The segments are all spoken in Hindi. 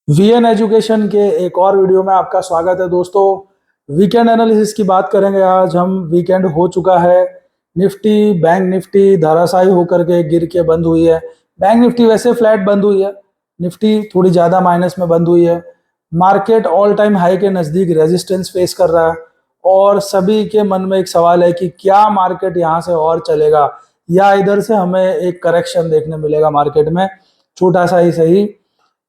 वीएन एजुकेशन के एक और वीडियो में आपका स्वागत है दोस्तों। वीकेंड एनालिसिस की बात करेंगे। आज हम वीकेंड हो चुका है। निफ्टी बैंक निफ्टी धराशायी होकर के गिर के बंद हुई है। बैंक निफ्टी वैसे फ्लैट बंद हुई है, निफ्टी थोड़ी ज़्यादा माइनस में बंद हुई है। मार्केट ऑल टाइम हाई के नज़दीक रेजिस्टेंस फेस कर रहा है और सभी के मन में एक सवाल है कि क्या मार्केट यहाँ से और चलेगा या इधर से हमें एक करेक्शन देखने मिलेगा मार्केट में, छोटा सा ही सही।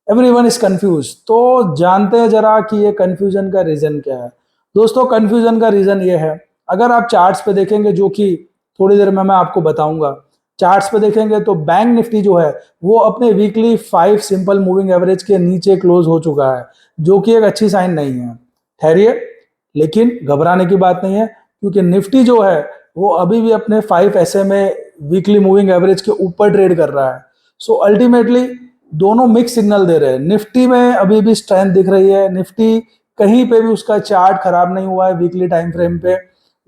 Everyone is confuse. तो जानते हैं जरा कि ये कंफ्यूजन का रीजन क्या है। दोस्तों, कंफ्यूजन का रीजन ये है, अगर आप चार्ट्स पे देखेंगे, जो कि थोड़ी देर में मैं आपको बताऊंगा, चार्ट्स पे देखेंगे तो बैंक निफ्टी जो है वो अपने वीकली 5 सिंपल मूविंग एवरेज के नीचे क्लोज हो चुका है, जो कि एक अच्छी साइन नहीं है। ठहरिए, लेकिन घबराने की बात नहीं है, क्योंकि निफ्टी जो है वो अभी भी अपने 5 SMA वीकली मूविंग एवरेज के ऊपर ट्रेड कर रहा है। सो अल्टीमेटली दोनों मिक्स सिग्नल दे रहे हैं। निफ्टी में अभी भी स्ट्रेंथ दिख रही है, निफ्टी कहीं पे भी उसका चार्ट खराब नहीं हुआ है वीकली टाइम फ्रेम पे,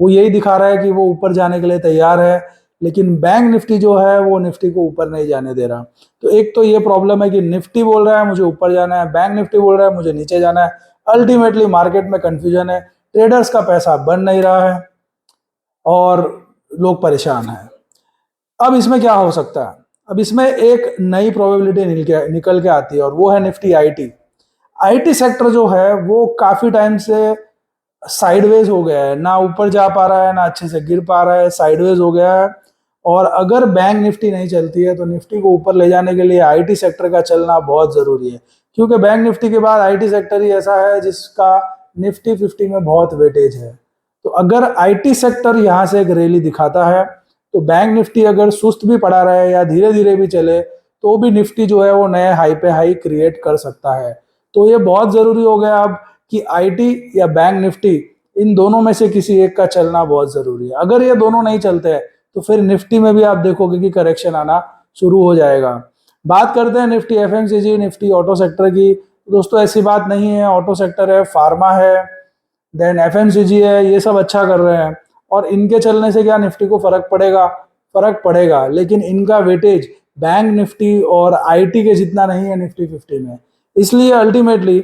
वो यही दिखा रहा है कि वो ऊपर जाने के लिए तैयार है। लेकिन बैंक निफ्टी जो है वो निफ्टी को ऊपर नहीं जाने दे रहा। तो एक तो ये प्रॉब्लम है कि निफ्टी बोल रहा है मुझे ऊपर जाना है, बैंक निफ्टी बोल रहा है मुझे नीचे जाना है। अल्टीमेटली मार्केट में कंफ्यूजन है, ट्रेडर्स का पैसा बन नहीं रहा है और लोग परेशान हैं। अब इसमें क्या हो सकता है? अब इसमें एक नई प्रोबेबिलिटी निकल के आती है और वो है निफ्टी आईटी। आईटी सेक्टर जो है वो काफी टाइम से साइडवेज हो गया है, ना ऊपर जा पा रहा है ना अच्छे से गिर पा रहा है, साइडवेज हो गया है। और अगर बैंक निफ्टी नहीं चलती है तो निफ्टी को ऊपर ले जाने के लिए आईटी सेक्टर का चलना बहुत जरूरी है, क्योंकि बैंक निफ्टी के बाद आईटी सेक्टर ही ऐसा है जिसका निफ्टी 50 में बहुत वेटेज है। तो अगर आईटी सेक्टर यहाँ से एक रैली दिखाता है तो बैंक निफ्टी अगर सुस्त भी पड़ा रहे या धीरे धीरे भी चले तो भी निफ्टी जो है वो नए हाई पे हाई क्रिएट कर सकता है। तो ये बहुत जरूरी हो गया अब कि आईटी या बैंक निफ्टी, इन दोनों में से किसी एक का चलना बहुत जरूरी है। अगर ये दोनों नहीं चलते हैं तो फिर निफ्टी में भी आप देखोगे कि करेक्शन आना शुरू हो जाएगा। बात करते हैं Nifty FMCG Nifty auto sector की। दोस्तों, ऐसी बात नहीं है, ऑटो सेक्टर है, फार्मा है, देन एफएमसीजी है, ये सब अच्छा कर रहे हैं। और इनके चलने से क्या निफ्टी को फर्क पड़ेगा? फर्क पड़ेगा, लेकिन इनका वेटेज बैंक निफ्टी और आईटी के जितना नहीं है निफ्टी 50 में। इसलिए अल्टीमेटली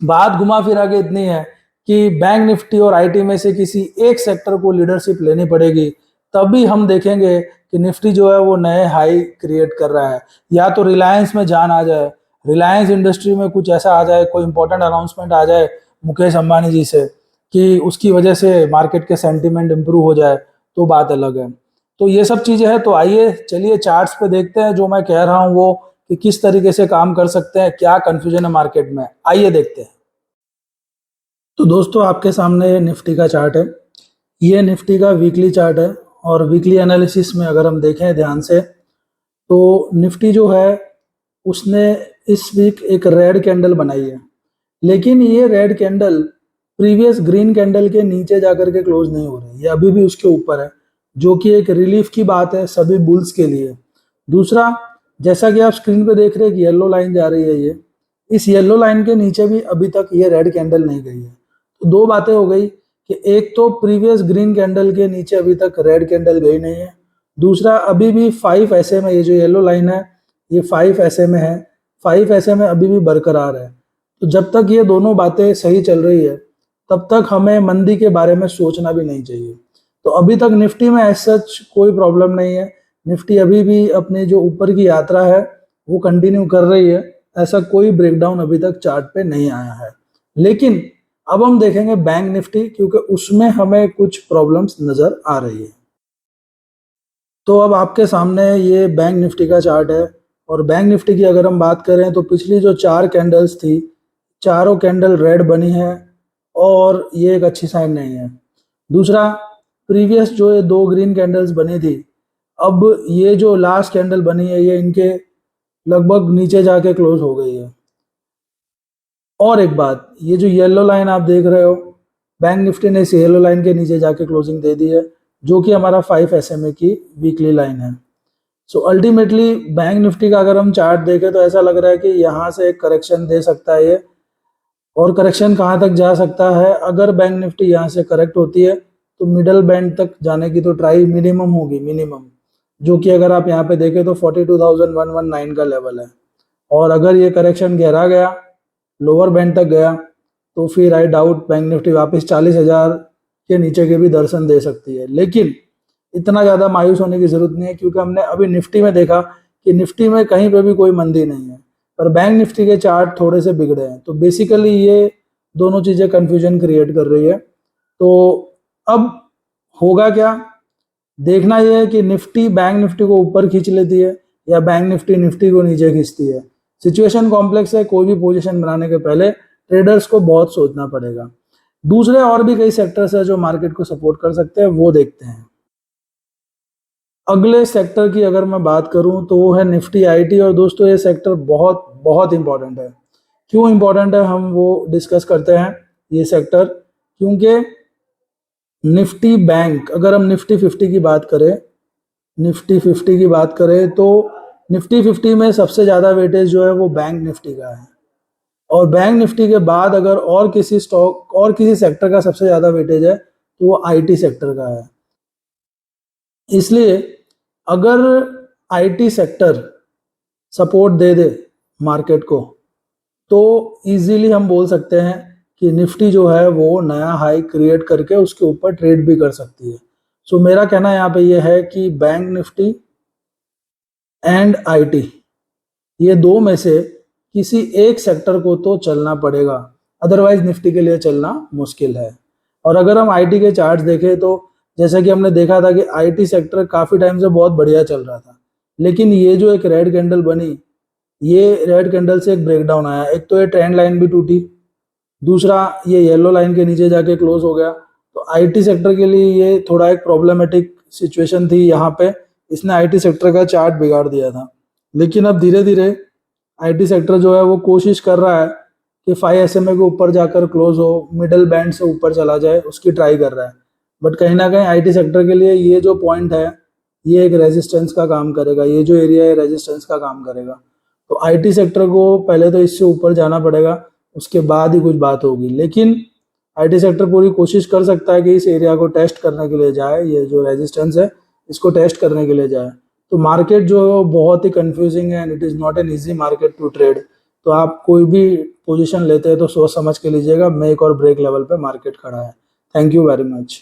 बात घुमा फिरा के इतनी है कि बैंक निफ्टी और आईटी में से किसी एक सेक्टर को लीडरशिप लेनी पड़ेगी, तभी हम देखेंगे कि निफ्टी जो है वो नए हाई क्रिएट कर रहा है। या तो रिलायंस में जान आ जाए, रिलायंस इंडस्ट्री में कुछ ऐसा आ जाए, कोई इंपॉर्टेंट अनाउंसमेंट आ जाए मुकेश अंबानी जी से कि उसकी वजह से मार्केट के सेंटीमेंट इंप्रूव हो जाए, तो बात अलग है। तो ये सब चीजें हैं। तो आइए चलिए चार्ट्स पे देखते हैं जो मैं कह रहा हूँ वो, कि किस तरीके से काम कर सकते हैं, क्या कंफ्यूजन है मार्केट में, आइए देखते हैं। तो दोस्तों, आपके सामने निफ्टी का चार्ट है। ये निफ्टी का वीकली चार्ट है और वीकली एनालिसिस में अगर हम देखें ध्यान से तो निफ्टी जो है उसने इस वीक एक रेड कैंडल बनाई है, लेकिन ये red candle previous green candle के नीचे जाकर के क्लोज नहीं हो रही, ये अभी भी उसके ऊपर है, जो कि एक रिलीफ की बात है सभी बुल्स के लिए। दूसरा, जैसा कि आप स्क्रीन पे देख रहे हैं कि येलो लाइन जा रही है, ये इस येलो लाइन के नीचे भी अभी तक ये रेड कैंडल नहीं गई है। तो दो बातें हो गई कि एक तो प्रीवियस ग्रीन कैंडल के नीचे अभी तक रेड कैंडल गई नहीं है, दूसरा अभी भी 5 ऐसे में, ये जो येलो लाइन है ये 5 ऐसे में है, 5 ऐसे में अभी भी बरकरार है। तो जब तक ये दोनों बातें सही चल रही है तब तक हमें मंदी के बारे में सोचना भी नहीं चाहिए। तो अभी तक निफ्टी में एज सच कोई प्रॉब्लम नहीं है, निफ्टी अभी भी अपने जो ऊपर की यात्रा है वो कंटिन्यू कर रही है, ऐसा कोई ब्रेकडाउन अभी तक चार्ट पे नहीं आया है। लेकिन अब हम देखेंगे बैंक निफ्टी, क्योंकि उसमें हमें कुछ प्रॉब्लम्स नजर आ रही है। तो अब आपके सामने ये बैंक निफ्टी का चार्ट है और बैंक निफ्टी की अगर हम बात करें तो पिछली जो 4 कैंडल्स थी, चारों कैंडल रेड बनी है और ये एक अच्छी साइन नहीं है। दूसरा, प्रीवियस जो ये 2 ग्रीन कैंडल्स बनी थी, अब ये जो लास्ट कैंडल बनी है ये इनके लगभग नीचे जाके क्लोज हो गई है। और एक बात, ये जो येलो लाइन आप देख रहे हो, बैंक निफ्टी ने इस येलो लाइन के नीचे जाके क्लोजिंग दे दी है, जो कि हमारा 5 SMA की वीकली लाइन है। सो अल्टीमेटली बैंक निफ्टी का अगर हम चार्ट देखें तो ऐसा लग रहा है कि यहाँ से एक करेक्शन दे सकता है ये, और करेक्शन कहाँ तक जा सकता है? अगर बैंक निफ्टी यहाँ से करेक्ट होती है तो मिडल बैंड तक जाने की तो ट्राई मिनिमम होगी, मिनिमम, जो कि अगर आप यहाँ पे देखें तो 42,119 का लेवल है। और अगर ये करेक्शन गहरा गया लोअर बैंड तक गया तो फिर आई डाउट बैंक निफ्टी वापस 40,000 के नीचे के भी दर्शन दे सकती है। लेकिन इतना ज़्यादा मायूस होने की ज़रूरत नहीं है, क्योंकि हमने अभी निफ्टी में देखा कि निफ्टी में कहीं पे भी कोई मंदी नहीं है, पर बैंक निफ्टी के चार्ट थोड़े से बिगड़े हैं। तो बेसिकली ये दोनों चीज़ें कन्फ्यूजन क्रिएट कर रही है। तो अब होगा क्या, देखना यह है कि निफ्टी बैंक निफ्टी को ऊपर खींच लेती है या बैंक निफ्टी निफ्टी को नीचे खींचती है। सिचुएशन कॉम्प्लेक्स है, कोई भी पोजीशन बनाने के पहले ट्रेडर्स को बहुत सोचना पड़ेगा। दूसरे और भी कई सेक्टर्स है जो मार्केट को सपोर्ट कर सकते हैं, वो देखते हैं। अगले सेक्टर की अगर मैं बात करूं तो वो है निफ्टी आईटी। और दोस्तों ये सेक्टर बहुत बहुत इंपॉर्टेंट है। क्यों इंपॉर्टेंट है हम वो डिस्कस करते हैं ये सेक्टर। क्योंकि निफ्टी बैंक, अगर हम निफ्टी 50 की बात करें, निफ्टी 50 की बात करें तो निफ्टी 50 में सबसे ज़्यादा वेटेज जो है वो बैंक निफ्टी का है। और बैंक निफ्टी के बाद अगर और किसी स्टॉक और किसी सेक्टर का सबसे ज़्यादा वेटेज है तो वो आईटी सेक्टर का है। इसलिए अगर IT sector support they they market को तो इजीली हम बोल सकते हैं कि निफ्टी जो है वो नया हाई क्रिएट करके उसके ऊपर ट्रेड भी कर सकती है। सो मेरा कहना यहाँ पे ये है कि बैंक निफ्टी एंड आईटी, ये दो में से किसी एक सेक्टर को तो चलना पड़ेगा, अदरवाइज निफ्टी के लिए चलना मुश्किल है। और अगर हम आईटी के चार्ट्स देखें तो जैसा कि हमने देखा था कि आईटी सेक्टर काफ़ी टाइम से बहुत बढ़िया चल रहा था, लेकिन ये जो एक रेड कैंडल बनी, ये रेड कैंडल से एक ब्रेकडाउन आया। एक तो ये ट्रेंड लाइन भी टूटी, दूसरा ये येलो लाइन के नीचे जाके क्लोज हो गया। तो आईटी सेक्टर के लिए ये थोड़ा एक प्रॉब्लमेटिक सिचुएशन थी। यहाँ पे इसने आईटी सेक्टर का चार्ट बिगाड़ दिया था। लेकिन अब धीरे धीरे आईटी सेक्टर जो है वो कोशिश कर रहा है कि 5 SMA के ऊपर जाकर क्लोज हो, मिडल बैंड से ऊपर चला जाए, उसकी ट्राई कर रहा है। बट कहीं ना कहीं आईटी सेक्टर के लिए ये जो पॉइंट है ये एक रेजिस्टेंस का काम करेगा, ये जो एरिया है रेजिस्टेंस का काम करेगा। तो आईटी सेक्टर को पहले तो इससे ऊपर जाना पड़ेगा, उसके बाद ही कुछ बात होगी। लेकिन आईटी सेक्टर पूरी कोशिश कर सकता है कि इस एरिया को टेस्ट करने के लिए जाए, ये जो रेजिस्टेंस है इसको टेस्ट करने के लिए जाए। तो मार्केट जो है वो बहुत ही कंफ्यूजिंग है and it is not an easy market to trade. तो आप कोई भी पोजीशन लेते हैं तो सोच समझ के लीजिएगा, मेक और ब्रेक लेवल पे मार्केट खड़ा है। Thank you very much.